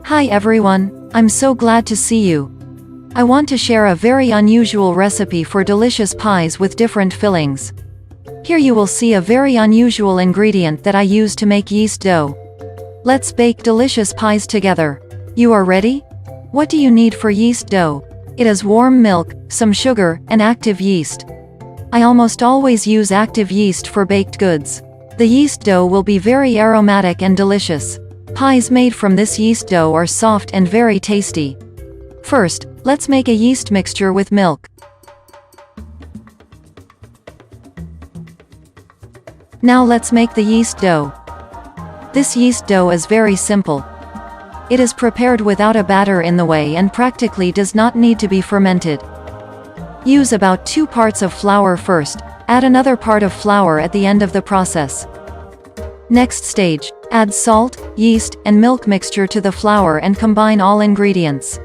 Hi everyone, I'm so glad to see you. I want to share a very unusual recipe for delicious pies with different fillings. Here you will see a very unusual ingredient that I use to make yeast dough. Let's bake delicious pies together. You are ready? What do you need for yeast dough? It is warm milk, some sugar, and active yeast. I almost always use active yeast for baked goods. The yeast dough will be very aromatic and delicious. Pies made from this yeast dough are soft and very tasty. First, let's make a yeast mixture with milk. Now let's make the yeast dough. This yeast dough is very simple. It is prepared without a batter in the way and practically does not need to be fermented. Use about 2 parts of flour first, add another part of flour at the end of the process. Next stage, add salt, yeast, and milk mixture to the flour and combine all ingredients.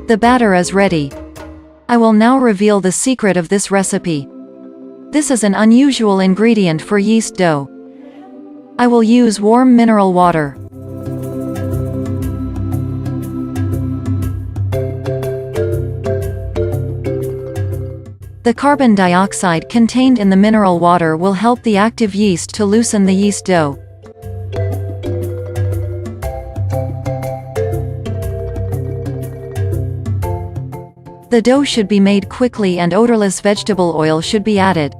The batter is ready. I will now reveal the secret of this recipe. This is an unusual ingredient for yeast dough. I will use warm mineral water. The carbon dioxide contained in the mineral water will help the active yeast to loosen the yeast dough. The dough should be made quickly and odorless vegetable oil should be added.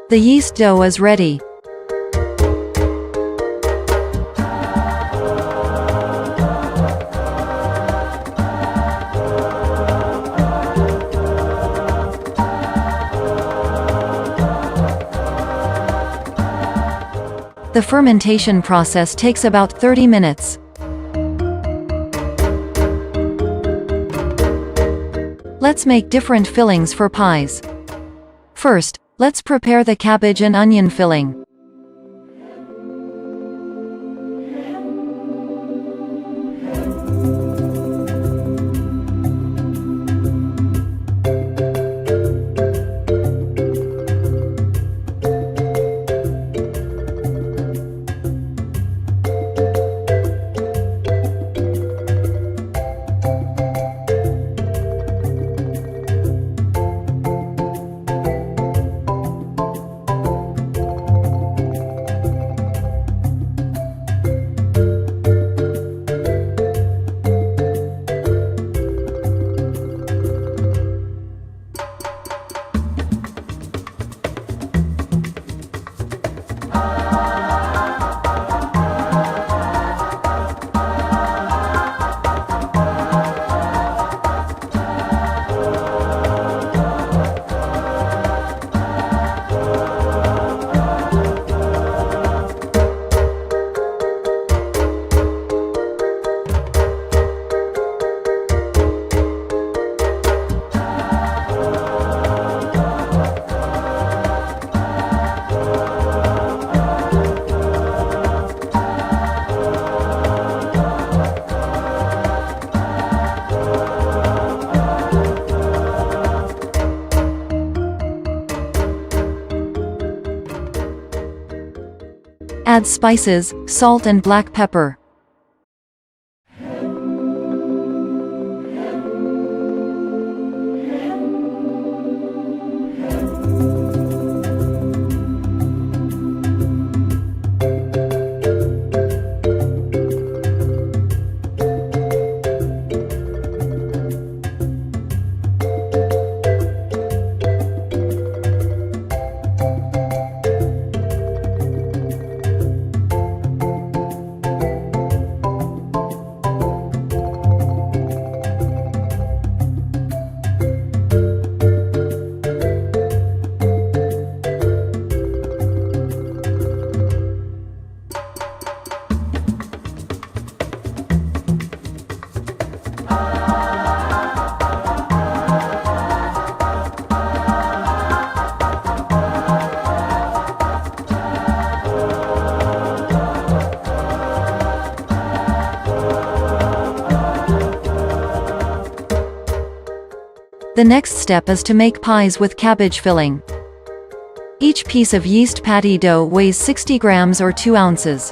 The yeast dough is ready. The fermentation process takes about 30 minutes. Let's make different fillings for pies. First, let's prepare the cabbage and onion filling. Add spices, salt and black pepper. The next step is to make pies with cabbage filling. Each piece of yeast patty dough weighs 60 grams or 2 ounces.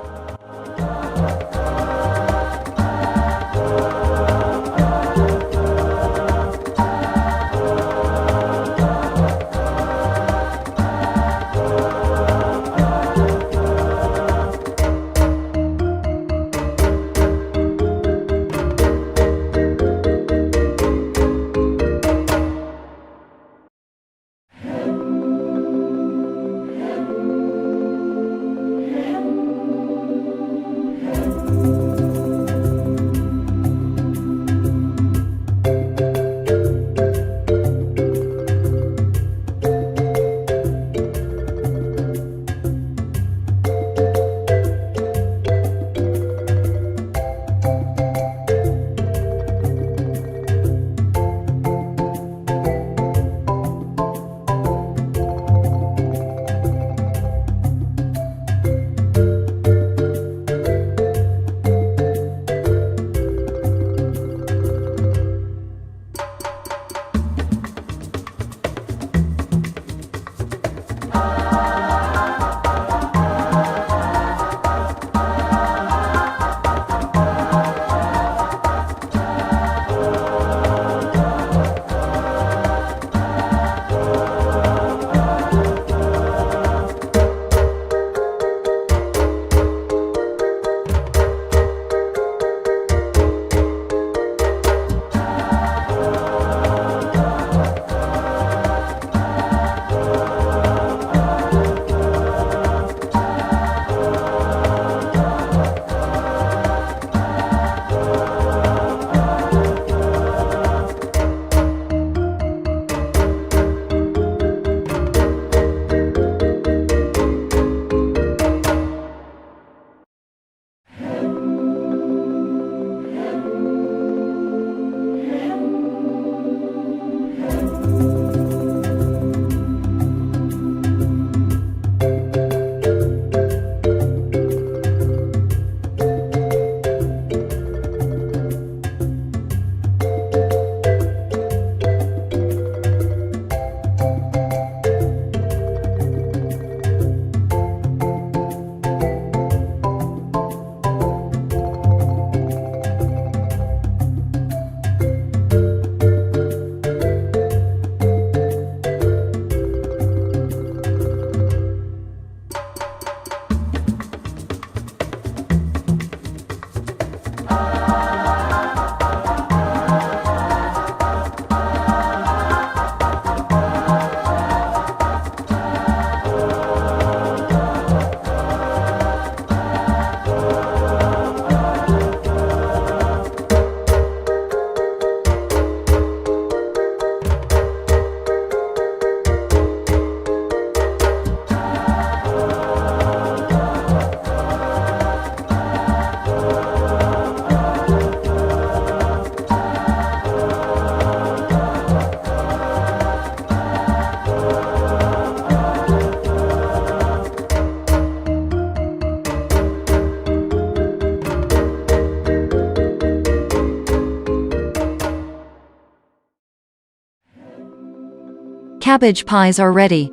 Cabbage pies are ready.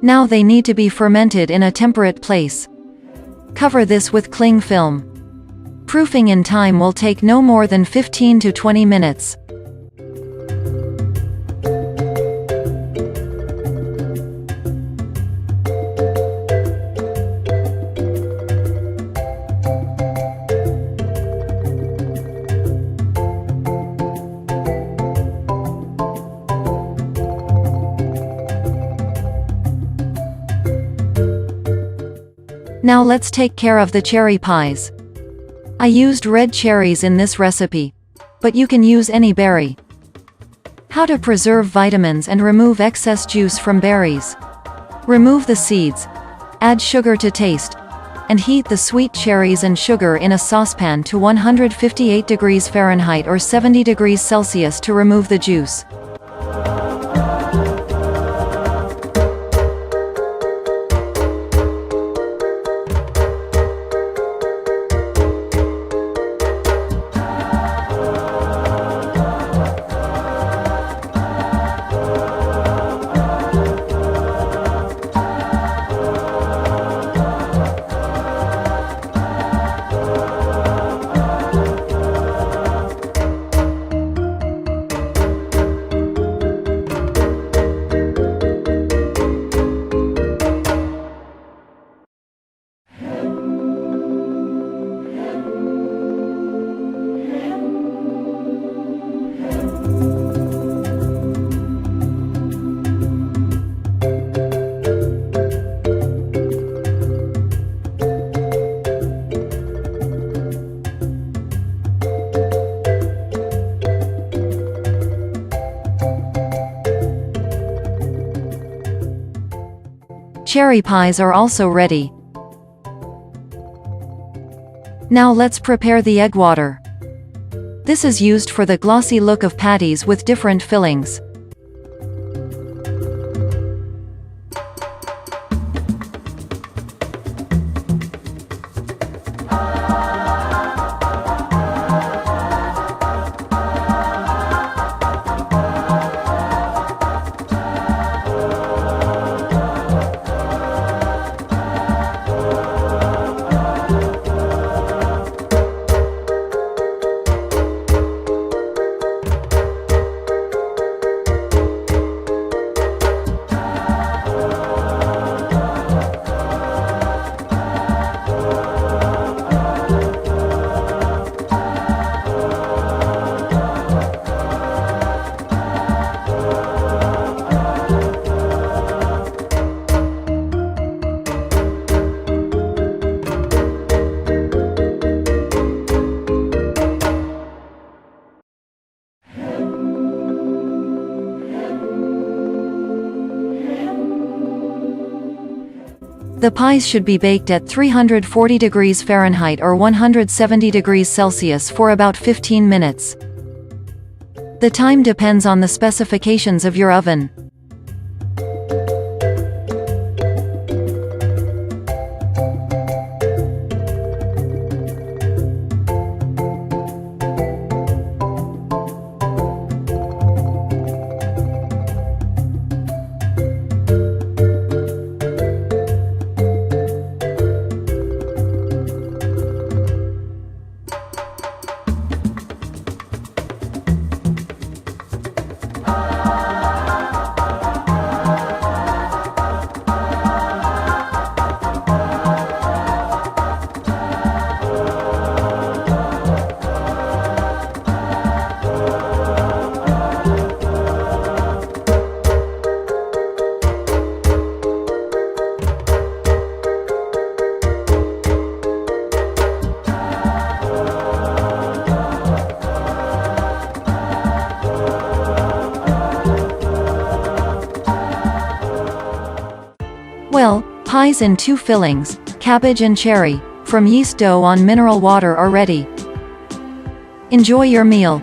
Now they need to be fermented in a temperate place. Cover this with cling film. Proofing in time will take no more than 15 to 20 minutes. Now let's take care of the cherry pies. I used red cherries in this recipe, but you can use any berry. How to preserve vitamins and remove excess juice from berries. Remove the seeds, add sugar to taste, and heat the sweet cherries and sugar in a saucepan to 158 degrees Fahrenheit or 70 degrees Celsius to remove the juice. Cherry pies are also ready. Now let's prepare the egg water. This is used for the glossy look of patties with different fillings. The pies should be baked at 340 degrees Fahrenheit or 170 degrees Celsius for about 15 minutes. The time depends on the specifications of your oven. Well, pies in 2 fillings, cabbage and cherry, from yeast dough on mineral water are ready. Enjoy your meal.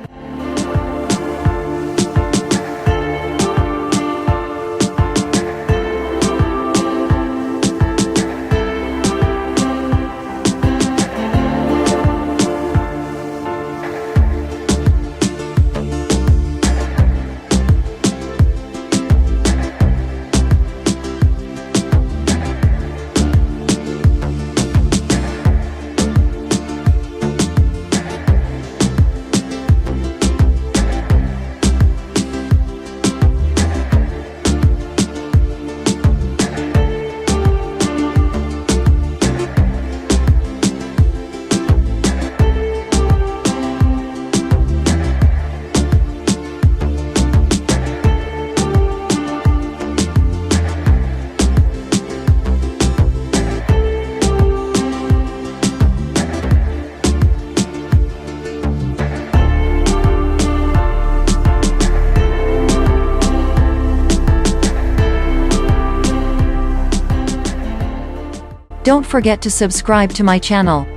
Don't forget to subscribe to my channel.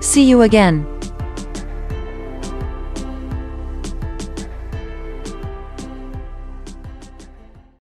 See you again.